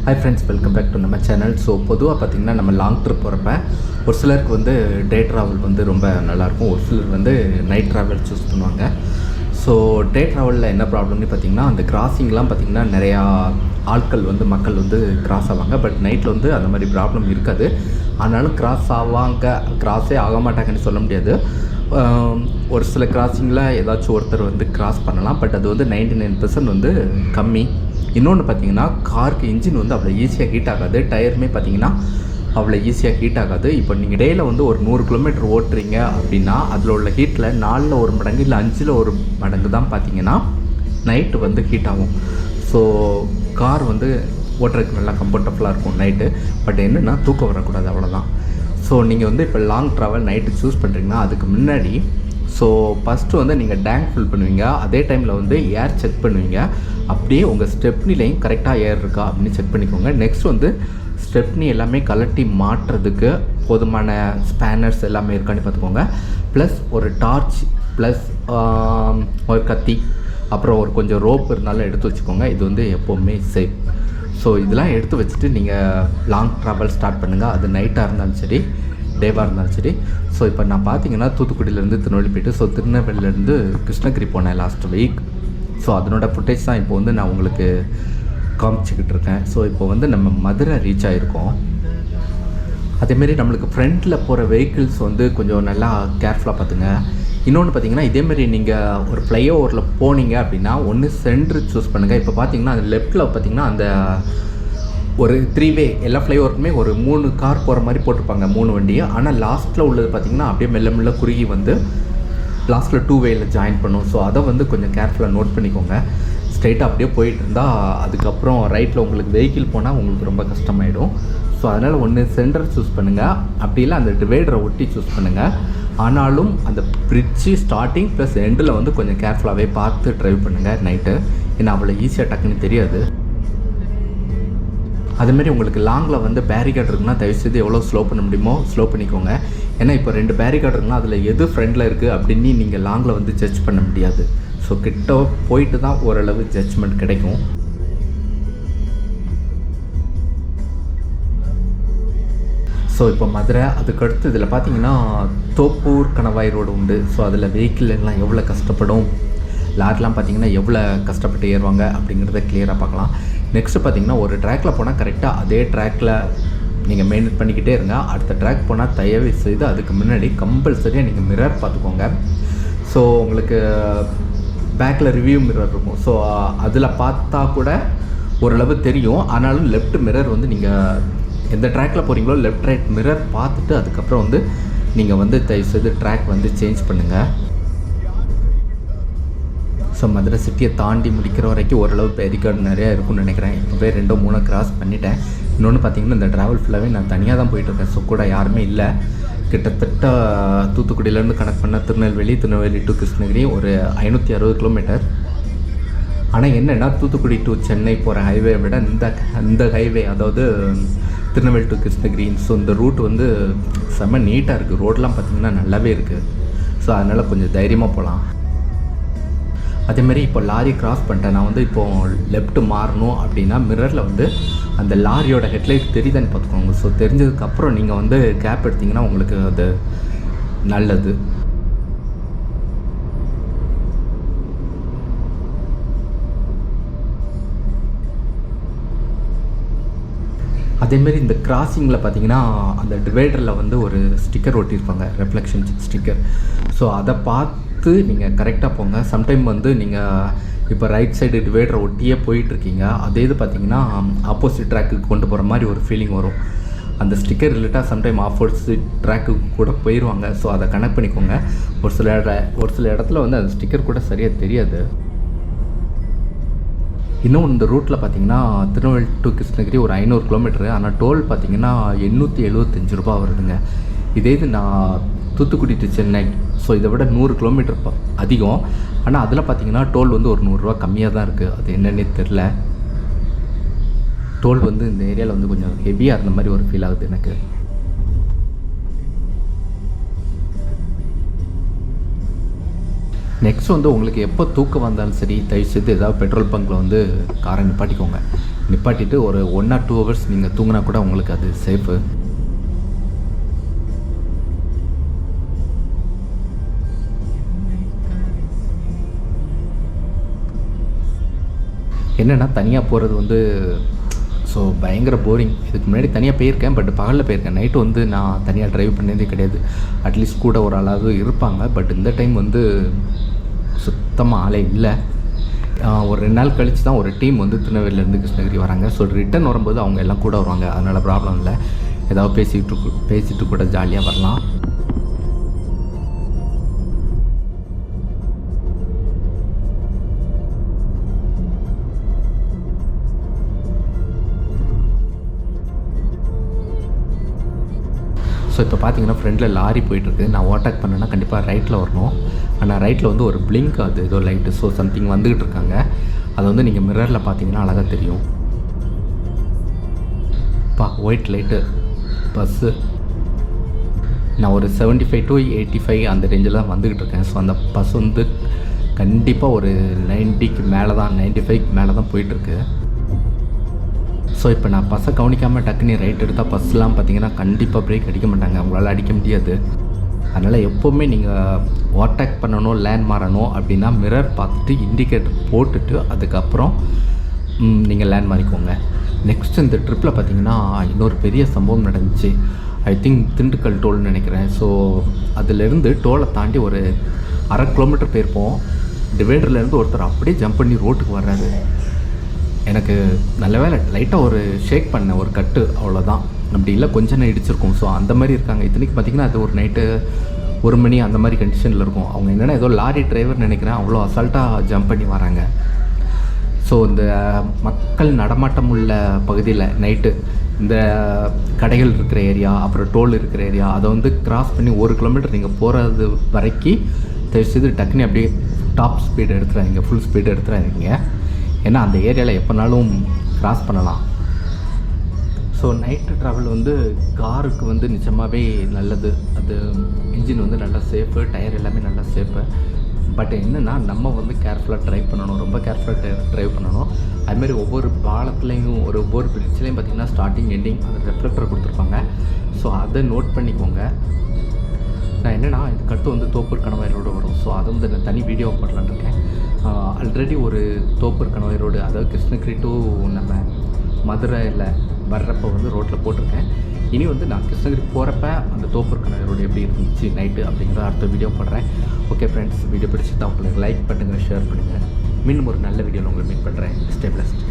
Hi friends, welcome back to நம்ம channel. So பொதுவாக பார்த்திங்கன்னா நம்ம லாங் ட்ரிப் போகிறப்ப ஒரு சிலருக்கு வந்து டே ட்ராவல் வந்து ரொம்ப நல்லாயிருக்கும், ஒரு சிலர் வந்து நைட் ட்ராவல் சூஸ் பண்ணுவாங்க. ஸோ டே ட்ராவலில் என்ன ப்ராப்ளம்னு பார்த்திங்கன்னா, அந்த கிராசிங்லாம் பார்த்திங்கன்னா நிறையா ஆட்கள் வந்து மக்கள் வந்து கிராஸ் ஆவாங்க. பட் நைட்டில் வந்து அந்த மாதிரி ப்ராப்ளம் இருக்காது. ஆனாலும் கிராஸே ஆக மாட்டாங்கன்னு சொல்ல முடியாது. ஒரு சில கிராசிங்கில் ஏதாச்சும் ஒருத்தர் வந்து கிராஸ் பண்ணலாம். பட் அது வந்து 99% வந்து கம்மி. இன்னொன்று பார்த்தீங்கன்னா, காருக்கு இன்ஜின் வந்து அவ்வளோ ஈஸியாக ஹீட் ஆகாது. டயருமே பார்த்தீங்கன்னா அவ்வளோ ஈஸியாக ஹீட் ஆகாது. இப்போ நீங்கள் டேயில் வந்து ஒரு 100 கிலோமீட்டர் ஓட்டுறீங்க அப்படின்னா, அதில் உள்ள ஹீட்டில் 4ல் 1 மடங்கு இல்லை 5ல் 1 மடங்கு தான் பார்த்தீங்கன்னா நைட்டு வந்து ஹீட் ஆகும். ஸோ கார் வந்து ஓட்டுறதுக்கு நல்லா கம்ஃபர்டபுளாக இருக்கும் நைட்டு. பட் என்னென்னா தூக்கம் வரக்கூடாது, அவ்வளோதான். ஸோ நீங்கள் வந்து இப்போ லாங் ட்ராவல் நைட்டு சூஸ் பண்ணுறீங்கன்னா அதுக்கு முன்னாடி ஃபஸ்ட்டு வந்து நீங்கள் டேங்க் ஃபில் பண்ணுவீங்க. அதே டைமில் வந்து ஏர் செக் பண்ணுவீங்க. அப்படியே உங்கள் ஸ்டெப்னிலையும் கரெக்டாக ஏர் இருக்கா அப்படின்னு செக் பண்ணிக்கோங்க. நெக்ஸ்ட் வந்து ஸ்டெப்னி எல்லாமே கலட்டி மாட்டுறதுக்கு போதுமான ஸ்பேனர்ஸ் எல்லாமே இருக்கான்னு பார்த்துக்கோங்க. ப்ளஸ் ஒரு டார்ச், ப்ளஸ் ஒரு கத்தி, அப்புறம் ஒரு கொஞ்சம் ரோப் இருந்தாலும் எடுத்து வச்சுக்கோங்க. இது வந்து எப்போவுமே சேஃப். ஸோ இதெல்லாம் எடுத்து வச்சுட்டு நீங்கள் லாங் ட்ராவல் ஸ்டார்ட் பண்ணுங்கள். அது நைட்டாக இருந்தாலும் சரி, டேவாக இருந்தாலும் சரி. ஸோ இப்போ நான் பார்த்தீங்கன்னா தூத்துக்குடியிலேருந்து திருநெல்வேலி போய்ட்டு, ஸோ திருநெல்வேலியிலேருந்து கிருஷ்ணகிரி போனேன் லாஸ்ட் வீக். ஸோ அதனோட ஃபுட்டேஜ் தான் இப்போ வந்து நான் உங்களுக்கு காமிச்சிக்கிட்டு இருக்கேன். ஸோ இப்போ வந்து நம்ம மதுரை ரீச் ஆகிருக்கோம். அதேமாரி நம்மளுக்கு ஃப்ரண்ட்டில் போகிற வெஹிக்கிள்ஸ் வந்து கொஞ்சம் நல்லா கேர்ஃபுல்லாக பார்த்துங்க. இன்னொன்று பார்த்தீங்கன்னா, இதேமாரி நீங்கள் ஒரு ஃப்ளைஓவரில் போனீங்க அப்படின்னா ஒன்று சென்ட்ரு சூஸ் பண்ணுங்கள். இப்போ பார்த்தீங்கன்னா அந்த லெஃப்ட்டில் பார்த்தீங்கன்னா அந்த ஒரு 3 வே எல்லா ஃப்ளைஓவருக்குமே ஒரு 3 கார் போகிற மாதிரி போட்டிருப்பாங்க, 3 வண்டியை. ஆனால் லாஸ்ட்டில் உள்ளது பார்த்திங்கன்னா அப்படியே மெல்ல மெல்ல குறுகி வந்து லாஸ்ட்டில் 2 வேயில் ஜாயின் பண்ணும். ஸோ அதை வந்து கொஞ்சம் கேர்ஃபுல்லாக நோட் பண்ணிக்கோங்க. ஸ்ட்ரைட்டாக அப்படியே போயிட்டு இருந்தால் அதுக்கப்புறம் ரைட்டில் உங்களுக்கு வெஹிக்கிள் போனால் உங்களுக்கு ரொம்ப கஷ்டமாயிடும். ஸோ அதனால் ஒன்று சென்டர் சூஸ் பண்ணுங்கள், அப்படி இல்லை அந்த டிவைடரை ஒட்டி சூஸ் பண்ணுங்கள். ஆனாலும் அந்த பிரிட்ஜு ஸ்டார்டிங் ப்ளஸ் எண்டில் வந்து கொஞ்சம் கேர்ஃபுல்லாகவே பார்த்து ட்ரைவ் பண்ணுங்கள் நைட்டு. ஏன்னா அவ்வளோ ஈஸியாக டக்குன்னு தெரியாது. அதுமாரி உங்களுக்கு லாங்கில் வந்து பேரிகார்டு இருக்குன்னா தயவுசெய்து எவ்வளோ ஸ்லோ பண்ண முடியுமோ ஸ்லோ பண்ணிக்கோங்க. ஏன்னா இப்போ 2 பேரிகார்டு இருக்குன்னா அதில் எது ஃப்ரண்டில் இருக்குது அப்படின்னு நீங்கள் லாங்கில் வந்து ஜட்ஜ் பண்ண முடியாது. ஸோ கிட்ட போயிட்டு தான் ஓரளவு ஜட்ஜ்மெண்ட் கிடைக்கும். ஸோ இப்போ மதுரை, அதுக்கடுத்து இதில் பார்த்தீங்கன்னா தோப்பூர் கணவாய் ரோடு உண்டு. ஸோ அதில் வெஹிக்கிள் எல்லாம் எவ்வளோ கஷ்டப்படும், லாரிலாம் பார்த்தீங்கன்னா எவ்வளோ கஷ்டப்பட்டு ஏறுவாங்க அப்படிங்கிறத கிளியராக பார்க்கலாம். நெக்ஸ்ட்டு பார்த்தீங்கன்னா ஒரு ட்ராக்கில் போனால் கரெக்டாக அதே ட்ராக்கில் நீங்கள் மெயின்டைன் பண்ணிக்கிட்டே இருங்க. அடுத்த ட்ராக் போனால் தயவு செய்து அதுக்கு முன்னாடி கம்பல்சரியாக நீங்கள் மிரர் பார்த்துக்கோங்க. ஸோ உங்களுக்கு பேக்கில் ரிவ்யூ மிரர் இருக்கும். ஸோ அதில் பார்த்தா கூட ஓரளவு தெரியும். ஆனாலும் லெஃப்ட் மிரர் வந்து நீங்கள் எந்த ட்ராக்கில் போகிறீங்களோ லெஃப்ட் ரைட் மிரர் பார்த்துட்டு அதுக்கப்புறம் வந்து நீங்கள் வந்து தயவு செய்து ட்ராக் வந்து சேஞ்ச் பண்ணுங்கள். ஸோ மதுரை சிட்டியை தாண்டி முடிக்கிற வரைக்கும் ஓரளவு பேரிகார்டு நிறையா இருக்கும்னு நினைக்கிறேன். இப்போவே 2-3 கிராஸ் பண்ணிட்டேன். இன்னொன்று பார்த்திங்கன்னா இந்த ட்ராவல் ஃபுல்லாகவே நான் தனியாக தான் போயிட்டுருக்கேன். ஸோ கூட யாருமே இல்லை. கிட்டத்தட்ட தூத்துக்குடியிலேருந்து கனெக்ட் பண்ண திருநெல்வேலி டு கிருஷ்ணகிரி ஒரு 560 கிலோமீட்டர். ஆனால் என்னென்னா தூத்துக்குடி டு சென்னை போகிற ஹைவே விட இந்த ஹைவே, அதாவது திருநெல்வேலி டு கிருஷ்ணகிரி, ஸோ இந்த ரூட் வந்து செம்ம நீட்டாக இருக்குது. ரோடெலாம் பார்த்திங்கன்னா நல்லாவே இருக்குது. ஸோ அதனால் கொஞ்சம் தைரியமாக போகலாம். அதேமாரி இப்போ லாரி கிராஸ் பண்ணிட்டேன். நான் வந்து இப்போது லெஃப்ட்டு மாறணும் அப்படின்னா மிரரில் வந்து அந்த லாரியோட ஹெட்லைட் தெரியுதான்னு பார்த்துக்கோங்க. ஸோ தெரிஞ்சதுக்கப்புறம் நீங்கள் வந்து கேப் எடுத்திங்கன்னா உங்களுக்கு அது நல்லது. அதேமாரி இந்த கிராசிங்கில் பார்த்தீங்கன்னா அந்த டிவைடரில் வந்து ஒரு ஸ்டிக்கர் ஒட்டியிருப்பாங்க, ரெஃப்ளெக்ஷன் ஸ்டிக்கர். ஸோ அதை பார்த்து நீங்கள் கரெக்டாக போங்க. சம்டைம் வந்து நீங்கள் இப்போ ரைட் சைடு டிவைடரை ஒட்டியே போயிட்டுருக்கீங்க, அதே இது பார்த்தீங்கன்னா ஆப்போசிட் ட்ராக்குக்கு கொண்டு போகிற மாதிரி ஒரு ஃபீலிங் வரும். அந்த ஸ்டிக்கர் ரிலேட்டாக சம்டைம் ஆப்போசிட் ட்ராக்குக்கு கூட போயிடுவாங்க. ஸோ அதை கனெக்ட் பண்ணிக்கோங்க. ஒரு சில இடத்துல வந்து அந்த ஸ்டிக்கர் கூட சரியாக தெரியாது. இன்னும் இந்த ரூட்டில் பார்த்தீங்கன்னா திருநெல்வேலி டு கிருஷ்ணகிரி ஒரு 500 கிலோமீட்டரு. ஆனால் டோல் பார்த்தீங்கன்னா 875 ரூபா வருதுங்க. இதே இது நான் தூத்துக்குடி டு சென்னை, ஸோ இதை விட 100 கிலோமீட்டர் அதிகம். ஆனால் அதில் பார்த்தீங்கன்னா டோல் வந்து ஒரு 100 ரூபா கம்மியாக தான் இருக்குது. அது என்னன்னே தெரில. டோல் வந்து இந்த ஏரியாவில் வந்து கொஞ்சம் ஹெவியாக இருந்த மாதிரி ஒரு ஃபீல் ஆகுது எனக்கு. நெக்ஸ்ட் வந்து உங்களுக்கு எப்போ தூக்கம் வந்தாலும் சரி, தயவுசெய்து ஏதாவது பெட்ரோல் பங்க்கில் வந்து காரை நிப்பாட்டிக்கோங்க. நிப்பாட்டிட்டு ஒரு 1 or 2 hours நீங்கள் தூங்கினா கூட உங்களுக்கு அது சேஃபு. என்னென்னா தனியாக போகிறது வந்து ஸோ பயங்கர போரிங். இதுக்கு முன்னாடி தனியாக போயிருக்கேன், பட் பகலில் போயிருக்கேன். நைட்டு வந்து நான் தனியாக ட்ரைவ் பண்ணதே கிடையாது. அட்லீஸ்ட் கூட ஒரு ஆளாவது இருப்பாங்க. பட் இந்த டைம் வந்து சுத்தமாக ஆளே இல்லை. ஒரு 2 நாள் கழித்து தான் ஒரு டீம் வந்து திருநெல்வேலியிலேருந்து கிருஷ்ணகிரி வராங்க. ஸோ ரிட்டன் வரும்போது அவங்க எல்லாம் கூட வருவாங்க. அதனால் ப்ராப்ளம் இல்லை. ஏதாவது பேசிட்டு கூட ஜாலியாக வரலாம். ஸோ இப்போ பார்த்தீங்கன்னா ஃப்ரெண்டில் லாரி போயிட்டுருக்கு. நான் ஓவர்டேக் பண்ணேன்னா கண்டிப்பாக ரைட்டில் வரணும். ஆனால் ரைட்டில் வந்து ஒரு பிளிங்க் அது ஏதோ லைட்டு, ஸோ சம்திங் வந்துக்கிட்டு இருக்காங்க. அதை வந்து நீங்கள் மிரரில் பார்த்தீங்கன்னா அழகாக தெரியும். White light bus. நான் ஒரு 75 to 85 அந்த ரேஞ்சில் தான் வந்துக்கிட்டு இருக்கேன். ஸோ அந்த பஸ் வந்து கண்டிப்பாக ஒரு 90க்கு மேலே தான், 95க்கு மேலே தான் போயிட்டுருக்கு. ஸோ இப்போ நான் பஸ்ஸை கவனிக்காமல் டக்குன்னு ரைட் எடுத்தால் பஸ்லாம் பார்த்தீங்கன்னா கண்டிப்பாக பிரேக் அடிக்க மாட்டாங்க, அவங்களால அடிக்க முடியாது. அதனால் எப்போவுமே நீங்கள் ஓவர்டேக் பண்ணணும், லேண்ட் மாறணும் அப்படின்னா மிரர் பார்த்துட்டு இண்டிகேட்டர் போட்டுட்டு அதுக்கப்புறம் நீங்கள் லேண்ட் மாறிக்கோங்க. நெக்ஸ்ட் இந்த ட்ரிப்பில் பார்த்தீங்கன்னா இன்னொரு பெரிய சம்பவம் நடந்துச்சு. ஐ திங்க் திண்டுக்கல் டோல்னு நினைக்கிறேன். ஸோ அதிலேருந்து டோலை தாண்டி ஒரு 1/2 கிலோமீட்டர் போயிருப்போம். டிவைடர்லேருந்து ஒருத்தர் அப்படியே ஜம்ப் பண்ணி ரோட்டுக்கு வர்றாரு. எனக்கு நல்ல வேலை லைட்டாக ஒரு ஷேக் பண்ணேன், ஒரு கட்டு, அவ்வளோதான். அப்படி இல்லை கொஞ்சம் நேரம் இடிச்சிருக்கும். ஸோ அந்த மாதிரி இருக்காங்க. இத்தனைக்கு பார்த்திங்கன்னா அது ஒரு நைட்டு 1 மணி அந்த மாதிரி கண்டிஷனில் இருக்கும். அவங்க என்னென்னா ஏதோ லாரி டிரைவர் நினைக்கிறேன், அவ்வளோ அசால்ட்டாக ஜம்ப் பண்ணி வராங்க. ஸோ இந்த மக்கள் நடமாட்டம் உள்ள பகுதியில் நைட்டு இந்த கடைகள் இருக்கிற ஏரியா, அப்புறம் டோல் இருக்கிற ஏரியா, அதை வந்து கிராஸ் பண்ணி 1 கிலோமீட்டர் நீங்கள் போகிறது வரைக்கும் தெரிஞ்சது டக்குனு அப்படியே டாப் ஸ்பீடு எடுத்துறாதீங்க, ஃபுல் ஸ்பீடு எடுத்துறாதீங்க. ஏன்னா அந்த ஏரியாவில் எப்போனாலும் கிராஸ் பண்ணலாம். ஸோ நைட்டு ட்ராவல் வந்து காருக்கு வந்து நிஜமாகவே நல்லது. அது இன்ஜின் வந்து நல்லா சேஃபு, டயர் எல்லாமே நல்லா சேஃபு. பட் என்னென்னா நம்ம வந்து கேர்ஃபுல்லாக ட்ரைவ் பண்ணணும், ரொம்ப கேர்ஃபுல்லாக ட்ரைவ் பண்ணணும். அதுமாதிரி ஒவ்வொரு பாலத்துலேயும் ஒவ்வொரு பிரிட்ஜ்லேயும் பார்த்திங்கன்னா ஸ்டார்டிங் எண்டிங் அந்த ரெஃப்ளெக்டர் கொடுத்துருப்பாங்க. ஸோ அதை நோட் பண்ணிக்கோங்க. நான் என்னென்னா இதுக்கடுத்து வந்து தோப்பூர் கணவாய் ரோடு வரும். ஸோ அதை வந்து நான் தனி வீடியோ போடலான்னு இருக்கேன். ஆல்ரெடி ஒரு தோப்பூர் கணவாய் ரோடு, அதாவது கிருஷ்ணகிரி டு நம்ம மதுரையில் வர்றப்போ வந்து ரோட்டில் போட்டிருக்கேன். இனி வந்து நான் கிருஷ்ணகிரி போகிறப்ப அந்த தோப்பூர் கணவாய் ரோடு எப்படி இருந்துச்சு நைட்டு அப்படிங்கிறத அடுத்த வீடியோ போடுறேன். ஓகே ஃப்ரெண்ட்ஸ், வீடியோ பிடிச்சி தான் உங்களுக்கு லைக் பண்ணுங்கள், ஷேர் பண்ணுங்கள். மீண்டும் ஒரு நல்ல வீடியோவில் உங்களை மீட் பண்ணுறேன். Stay blessed.